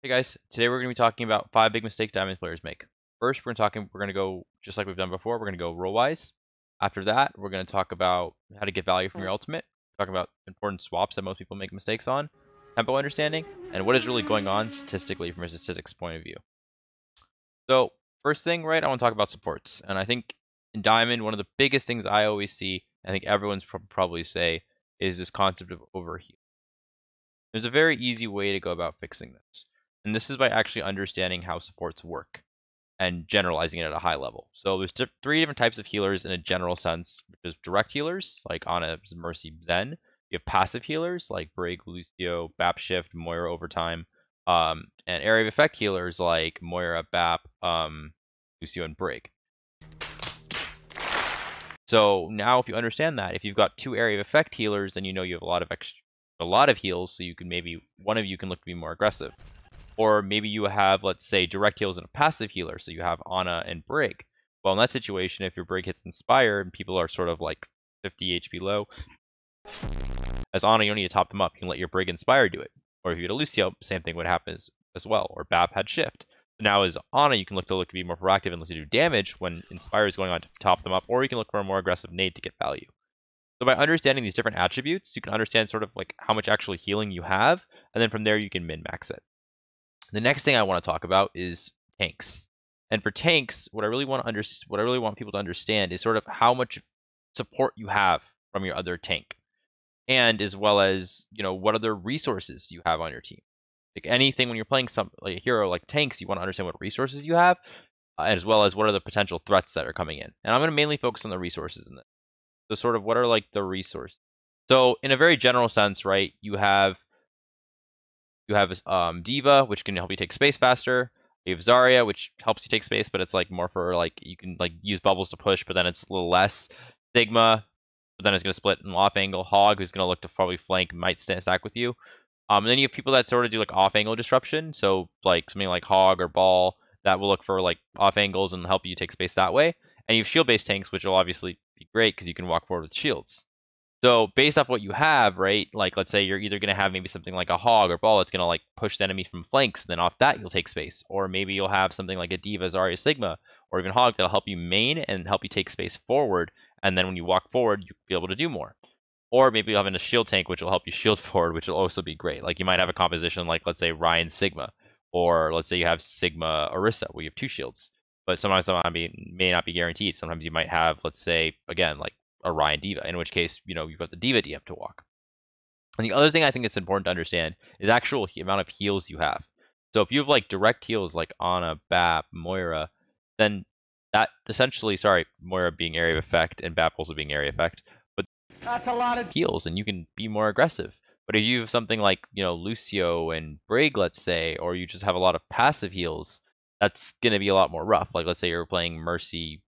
Hey guys, today we're going to be talking about 5 big mistakes Diamond players make. First, we're going to go just like we've done before. We're going to go row-wise. After that, we're going to talk about how to get value from your ultimate, talk about important swaps that most people make mistakes on, tempo understanding, and what is really going on statistically from a statistics point of view. So, first thing, right, I want to talk about supports. And I think in Diamond, one of the biggest things I always see, I think everyone's probably say, is this concept of overheal. There's a very easy way to go about fixing this. And this is by actually understanding how supports work and generalizing it at a high level. So there's 3 different types of healers in a general sense, which is direct healers, like Ana, Mercy, Zen. You have passive healers, like Brig, Lucio, Bap Shift, Moira Overtime, and area of effect healers, like Moira, Bap, Lucio, and Brig. So now if you understand that, if you've got 2 area of effect healers, then you know you have a lot of heals, so you can maybe one of you can look to be more aggressive. Or maybe you have, let's say, direct heals and a passive healer, so you have Ana and Brig. Well, in that situation, if your Brig hits Inspire and people are sort of like 50 HP low, as Ana, you don't need to top them up. You can let your Brig Inspire do it. Or if you get a Lucio, same thing would happen as well. Or Bap had Shift. So now as Ana, you can look to be more proactive and look to do damage when Inspire is going on to top them up, or you can look for a more aggressive nade to get value. So by understanding these different attributes, you can understand sort of like how much actual healing you have, and then from there you can min-max it. The next thing I want to talk about is tanks. And for tanks, what I really want people to understand is sort of how much support you have from your other tank, and as well as, you know, what other resources you have on your team. Like anything when you're playing like a hero like tanks, you want to understand what resources you have, as well as what are the potential threats that are coming in. And I'm going to mainly focus on the resources in this. So sort of what are like the resources. So in a very general sense, right, you have Diva, which can help you take space faster. You have Zarya, which helps you take space, but it's like more for like you can like use bubbles to push, but then it's a little less. Sigma, but then it's gonna split an off angle. Hog, who's gonna look to probably flank, might stack with you. And then you have people that sort of do like off angle disruption. So like something like Hog or Ball that will look for like off angles and help you take space that way. And you have shield based tanks, which will obviously be great because you can walk forward with shields. So based off what you have, right, like let's say you're either going to have maybe something like a Hog or Ball that's going to like push the enemy from flanks, then off that you'll take space. Or maybe you'll have something like a Diva, Zarya, Sigma, or even Hog that'll help you main and help you take space forward, and then when you walk forward, you'll be able to do more. Or maybe you'll have a shield tank, which will help you shield forward, which will also be great. Like you might have a composition like, let's say, Ryan, Sigma, or let's say you have Sigma, Orisa, where you have 2 shields. But sometimes may not be guaranteed. Sometimes you might have, let's say, again, like a Ryan Diva, in which case, you know, you've got the Diva DM to walk. And the other thing I think it's important to understand is actual amount of heals you have. So if you have like direct heals like Ana, Bap, Moira, then that essentially, sorry, Moira being area of effect and Bap also being area effect, but that's a lot of heals and you can be more aggressive. But if you have something like, you know, Lucio and Brig, let's say, or you just have a lot of passive heals, that's going to be a lot more rough. Like let's say you're playing Mercy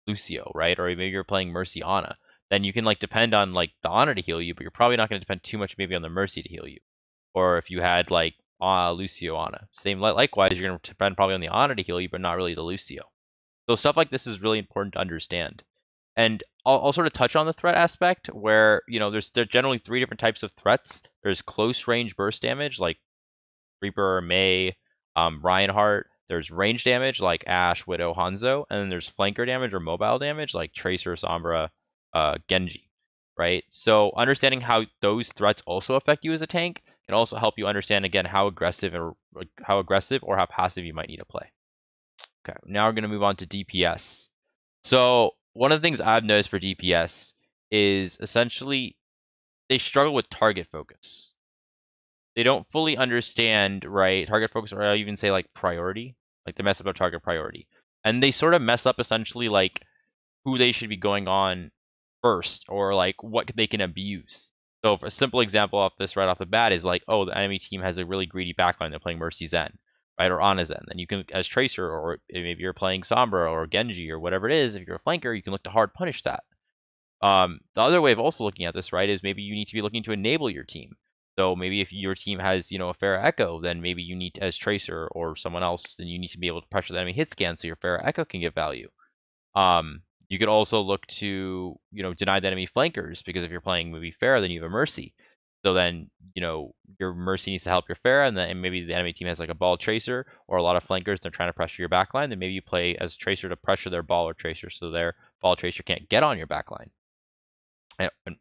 Lucio, right? Or maybe you're playing Mercy Ana. Then you can like depend on like the Ana to heal you, but you're probably not going to depend too much maybe on the Mercy to heal you. Or if you had like Lucio Ana, same likewise, you're going to depend probably on the Ana to heal you, but not really the Lucio. So stuff like this is really important to understand. And I'll sort of touch on the threat aspect where, you know, there's generally 3 different types of threats. There's close range burst damage like Reaper, Mei, Reinhardt. There's range damage like Ashe, Widow, Hanzo, and then there's flanker damage or mobile damage like Tracer, Sombra, Genji, right? So understanding how those threats also affect you as a tank can also help you understand again how aggressive or how passive you might need to play. Okay, now we're going to move on to DPS. So one of the things I've noticed for DPS is essentially they struggle with target focus. They don't fully understand, right, target focus, or I'll even say like priority. Like they mess up their target priority. And they sort of mess up essentially like who they should be going on first, or like what they can abuse. So for a simple example off this right off the bat is like, oh, the enemy team has a really greedy backline. They're playing Mercy Zen, right, or Ana Zen. Then you can, as Tracer, or maybe you're playing Sombra or Genji or whatever it is, if you're a flanker, you can look to hard punish that. The other way of also looking at this, right, is maybe you need to be looking to enable your team. So maybe if your team has, a Pharah Echo, then maybe you need as Tracer or someone else, then you need to be able to pressure the enemy hit scan so your Pharah Echo can get value. You could also look to, deny the enemy flankers, because if you're playing maybe Pharah, then you have a Mercy. So then, your Mercy needs to help your Pharah, and maybe the enemy team has like a Ball Tracer or a lot of flankers, they're trying to pressure your backline, then maybe you play as Tracer to pressure their Ball or Tracer so their Ball Tracer can't get on your backline. And the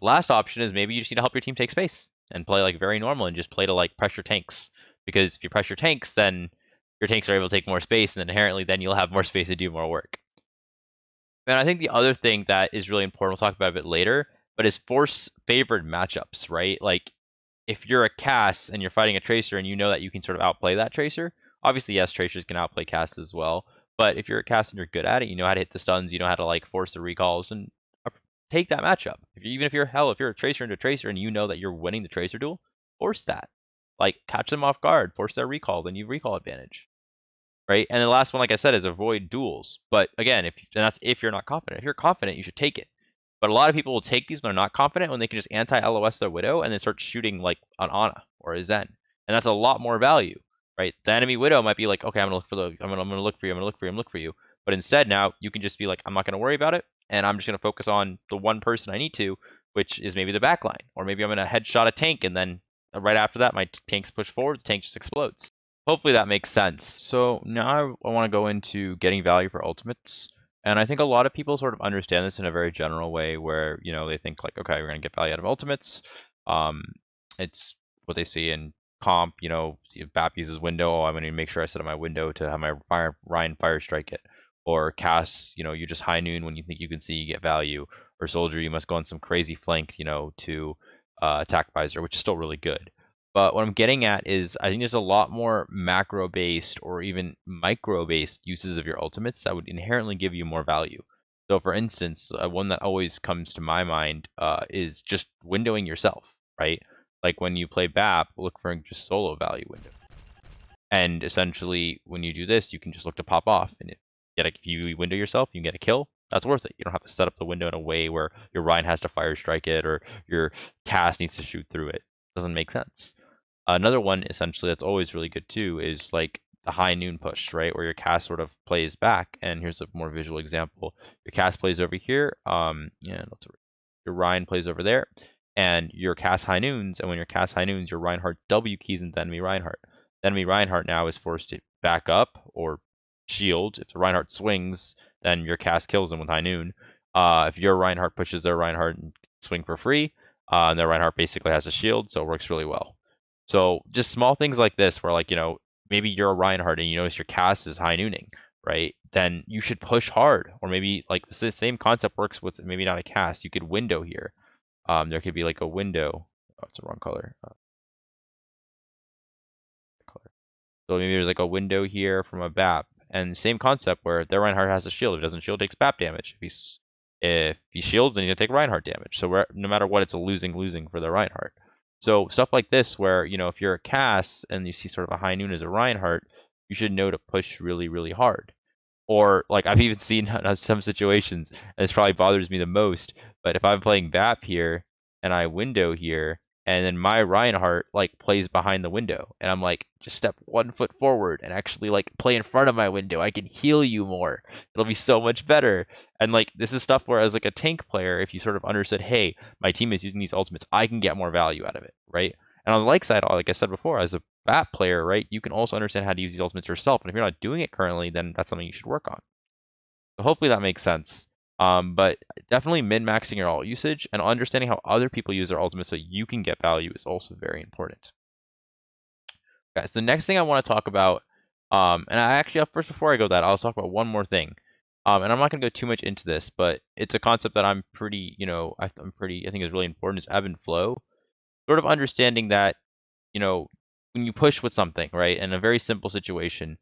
last option is maybe you just need to help your team take space and play like very normal and just play to like pressure tanks. Because if you pressure tanks, then your tanks are able to take more space, and then inherently then you'll have more space to do more work. And I think the other thing that is really important, we'll talk about a bit later, but is force favored matchups, right? Like if you're a Cass and you're fighting a Tracer and you know that you can sort of outplay that Tracer, obviously yes, Tracers can outplay Cass as well. But if you're a Cass and you're good at it, you know how to hit the stuns, you know how to like force the recalls and take that matchup. Even if you're a Tracer into a Tracer and you know that you're winning the Tracer duel, force that. Like catch them off guard, force their recall, then you have recall advantage. Right? And the last one, like I said, is avoid duels. But again, and that's if you're not confident. If you're confident, you should take it. But a lot of people will take these when they're not confident, when they can just anti-LOS their Widow and then start shooting like an Ana or a Zen. And that's a lot more value, right? The enemy Widow might be like, okay, I'm gonna look for you. But instead now you can just be like, I'm not gonna worry about it, and I'm just gonna focus on the one person I need to, which is maybe the backline. Or maybe I'm gonna headshot a tank, and then right after that my tanks push forward, the tank just explodes. Hopefully that makes sense. So now I want to go into getting value for ultimates. And I think a lot of people sort of understand this in a very general way where, they think like, okay, we're going to get value out of ultimates. It's what they see in comp, if BAP uses window, I'm going to make sure I set up my window to have my Ryan fire strike it. Or Cass, you just high noon when you think you can see, you get value. Or Soldier, you must go on some crazy flank, to attack visor, which is still really good. But what I'm getting at is I think there's a lot more macro-based or even micro-based uses of your ultimates that would inherently give you more value. So for instance, one that always comes to my mind is just windowing yourself, right? Like when you play BAP, look for just solo value window. And essentially, when you do this, you can just look to pop off. And if you window yourself, you can get a kill. That's worth it. You don't have to set up the window in a way where your Ryan has to fire strike it or your Cass needs to shoot through it. Doesn't make sense. Another one, essentially, that's always really good too, is like the high noon push, right? Where your Cass sort of plays back. And here's a more visual example. Your Cass plays over here. Your Ryan plays over there. And your Cass high noons. And when your Cass high noons, your Reinhardt W keys into enemy Reinhardt. The enemy Reinhardt now is forced to back up or shield. If the Reinhardt swings, then your Cass kills him with high noon. If your Reinhardt pushes their Reinhardt and swing for free, and their Reinhardt basically has a shield, so it works really well. So just small things like this where maybe you're a Reinhardt and you notice your Cass is high nooning, right? Then you should push hard. Or maybe like the same concept works with maybe not a Cass. You could window here. There could be like a window. Oh, it's the wrong color. So maybe there's like a window here from a BAP. And same concept where their Reinhardt has a shield. If it doesn't shield, it takes BAP damage. If he shields, then he's gonna take Reinhardt damage. So no matter what, it's a losing for the Reinhardt. So stuff like this where, if you're a Cass and you see sort of a high noon as a Reinhardt, you should know to push really, really hard. Or like I've even seen some situations, and this probably bothers me the most, but if I'm playing BAP here and I window here, and then my Reinhardt like plays behind the window, and I'm like, just step 1 foot forward and actually like play in front of my window. I can heal you more. It'll be so much better. And like this is stuff where as like a tank player, if you sort of understood, hey, my team is using these ultimates, I can get more value out of it, right? And on the like side, like I said before, as a BAP player, right, you can also understand how to use these ultimates yourself. And if you're not doing it currently, then that's something you should work on. So hopefully that makes sense. But definitely min-maxing your ult usage and understanding how other people use their ultimates so you can get value is also very important. Okay, so the next thing I want to talk about, and I actually, first before I go that, I'll talk about one more thing. And I'm not going to go too much into this, but it's a concept that I'm pretty, I think is really important, is ebb and flow. Sort of understanding that, when you push with something, right, in a very simple situation,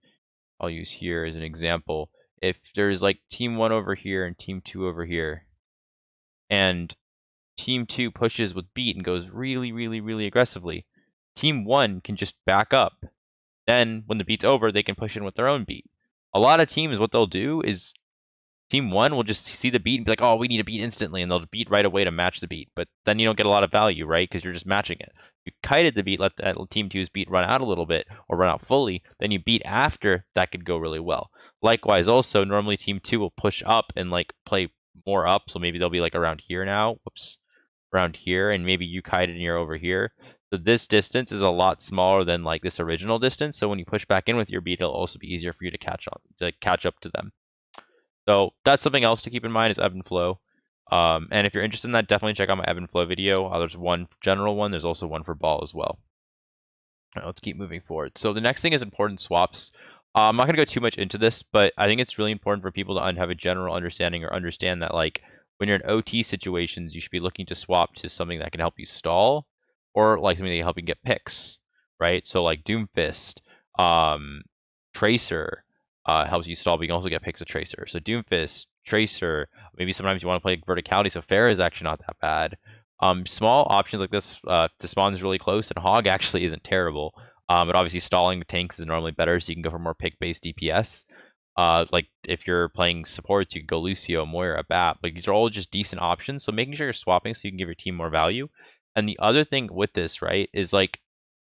I'll use here as an example. If there's like team 1 over here and team 2 over here, and team 2 pushes with beat and goes really, really, really aggressively, team 1 can just back up. Then when the beat's over, they can push in with their own beat. A lot of teams, what they'll do is Team 1 will just see the beat and be like, oh, we need a beat instantly, and they'll beat right away to match the beat. But then you don't get a lot of value, right? Because you're just matching it. You kited the beat, let that Team 2's beat run out a little bit, or run out fully, then you beat after, that could go really well. Likewise, also, normally Team 2 will push up and like play more up, so maybe they'll be like around here now. Whoops. Around here, and maybe you kited and you're over here. So this distance is a lot smaller than like this original distance. So when you push back in with your beat, it'll also be easier for you to catch up to them. So that's something else to keep in mind is ebb and flow. And if you're interested in that, definitely check out my ebb and flow video. There's one general one. There's also one for ball as well. All right, let's keep moving forward. So the next thing is important swaps. I'm not going to go too much into this, but I think it's really important for people to have a general understanding or understand that like when you're in OT situations, you should be looking to swap to something that can help you stall or like something that can help you get picks, right? So like Doomfist, Tracer helps you stall, but you can also get picks with Tracer. So Doomfist, Tracer, maybe sometimes you want to play verticality, so Fair is actually not that bad. Small options like this to spawn is really close, and Hog actually isn't terrible. But obviously stalling the tanks is normally better, so you can go for more pick-based DPS. Like if you're playing supports, you could go Lucio, Moira, Bat. Like these are all just decent options. So making sure you're swapping so you can give your team more value. And the other thing with this, right, is like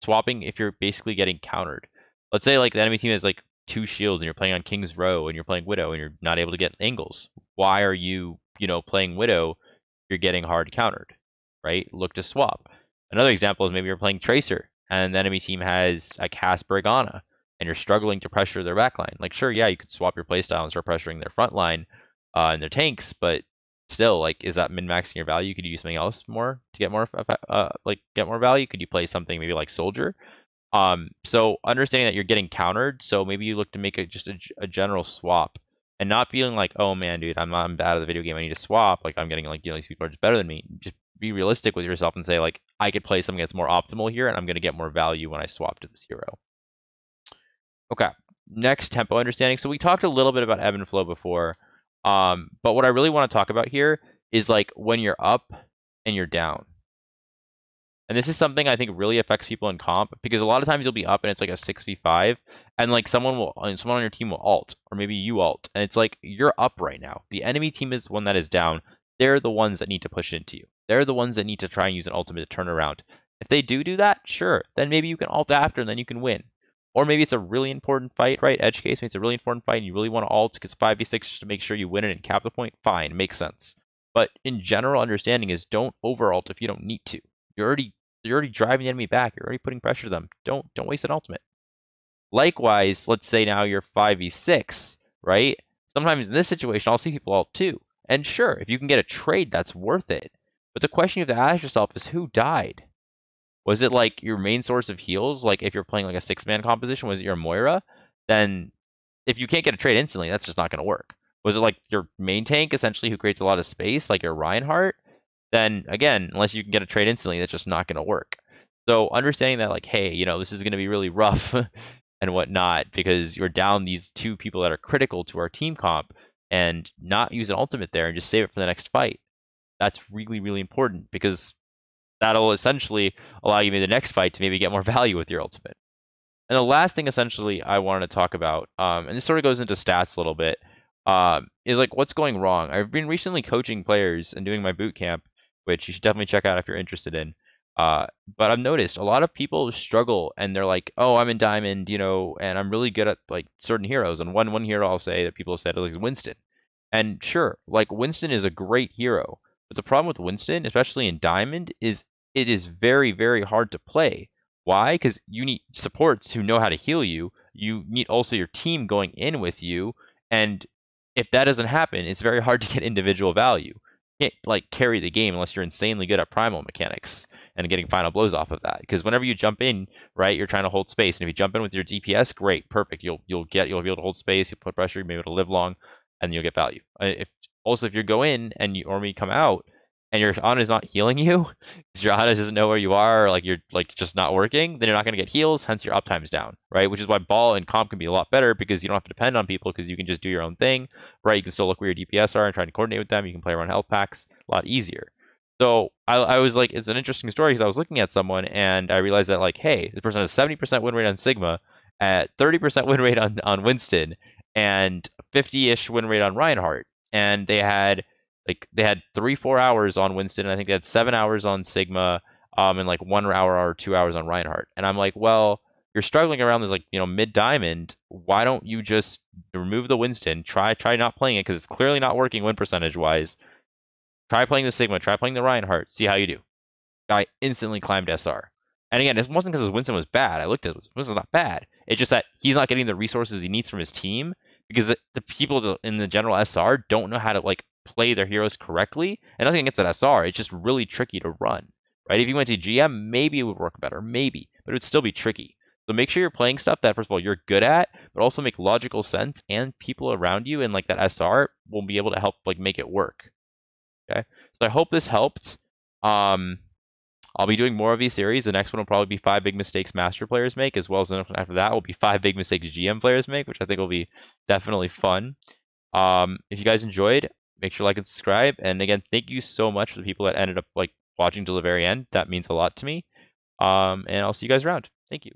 swapping if you're basically getting countered. Let's say like the enemy team has like 2 shields and you're playing on King's Row and you're playing Widow and you're not able to get angles. Why are you, playing Widow? You're getting hard countered, right? Look to swap. Another example is maybe you're playing Tracer and the enemy team has a Casper Brigana and you're struggling to pressure their backline. Like, sure, yeah, you could swap your playstyle and start pressuring their front line and their tanks, but still, like, is that min-maxing your value? Could you do something else more to get more, get more value? Could you play something maybe like Soldier? So understanding that you're getting countered, so maybe you look to make just a general swap and not feeling like, oh man, dude, I'm bad at the video game, I need to swap. Like I'm getting like, these people are just better than me. Just be realistic with yourself and say like, I could play something that's more optimal here and I'm going to get more value when I swap to this hero. Okay, next, tempo understanding. So we talked a little bit about ebb and flow before, but what I really want to talk about here is like when you're up and you're down. And this is something I think really affects people in comp because a lot of times you'll be up and it's like a 6v5 and like someone on your team will ult or maybe you ult and it's like you're up right now. The enemy team is one that is down. They're the ones that need to push into you. They're the ones that need to try and use an ultimate to turn around. If they do that, sure, then maybe you can ult after and then you can win. Or maybe it's a really important fight, right? Edge case, maybe it's a really important fight and you really want to ult because 5v6 just to make sure you win it and cap the point. Fine, makes sense. But in general understanding is don't over ult if you don't need to. You're already driving the enemy back. You're already putting pressure to them. Don't waste an ultimate. Likewise, let's say now you're 5v6, right? Sometimes in this situation, I'll see people ult too. And sure, if you can get a trade, that's worth it. But the question you have to ask yourself is who died? Was it like your main source of heals? Like if you're playing like a 6-man composition, was it your Moira? Then if you can't get a trade instantly, that's just not going to work. Was it like your main tank essentially who creates a lot of space, like your Reinhardt? Then again, unless you can get a trade instantly, that's just not going to work. So understanding that like, hey, this is going to be really rough and whatnot because you're down these 2 people that are critical to our team comp and not use an ultimate there and just save it for the next fight. That's really, really important because that'll essentially allow you in the next fight to maybe get more value with your ultimate. And the last thing essentially I wanted to talk about, and this sort of goes into stats a little bit, is like what's going wrong. I've been recently coaching players and doing my boot camp, which you should definitely check out if you're interested in. But I've noticed a lot of people struggle and they're like, oh, I'm in Diamond, and I'm really good at like certain heroes. And one hero I'll say that people have said is Winston. And sure, like Winston is a great hero. But the problem with Winston, especially in Diamond, is it is very, very hard to play. Why? Because you need supports who know how to heal you. You need also your team going in with you. And if that doesn't happen, it's very hard to get individual value. You can't like carry the game unless you're insanely good at primal mechanics and getting final blows off of that. Because whenever you jump in, right, you're trying to hold space. And if you jump in with your DPS, great, perfect. You'll be able to hold space. You'll put pressure. You'll be able to live long, and you'll get value. If you go in and you come out and your Ana is not healing you, because your Ana doesn't know where you are, or like you're like just not working, then you're not going to get heals, hence your uptime's down, right? Which is why ball and comp can be a lot better because you don't have to depend on people because you can just do your own thing, right? You can still look where your DPS are and try to coordinate with them. You can play around health packs a lot easier. So I was like, it's an interesting story because I was looking at someone and I realized that like, hey, this person has 70% win rate on Sigma, at 30% win rate on Winston, and 50-ish win rate on Reinhardt. and they had 3-4 hours on Winston, and I think they had 7 hours on Sigma, and like 1 hour or 2 hours on Reinhardt. And I'm like, well, you're struggling around this mid diamond. Why don't you just remove the Winston? Try not playing it because it's clearly not working win percentage wise. Try playing the Sigma. Try playing the Reinhardt. See how you do. Guy instantly climbed SR. And again, it wasn't because his Winston was bad. I looked at it. Winston's not bad. It's just that he's not getting the resources he needs from his team because the people in the general SR don't know how to play their heroes correctly. And nothing against that SR. It's just really tricky to run. Right? If you went to GM, maybe it would work better. Maybe. But it would still be tricky. So make sure you're playing stuff that, first of all, you're good at, but also make logical sense, and people around you and that SR will be able to help make it work. Okay? So I hope this helped. I'll be doing more of these series. The next one will probably be 5 big mistakes master players make, as well as the next one after that will be 5 big mistakes GM players make, which I think will be definitely fun. If you guys enjoyed, make sure to like and subscribe. And again, thank you so much for the people that ended up watching till the very end. That means a lot to me. And I'll see you guys around. Thank you.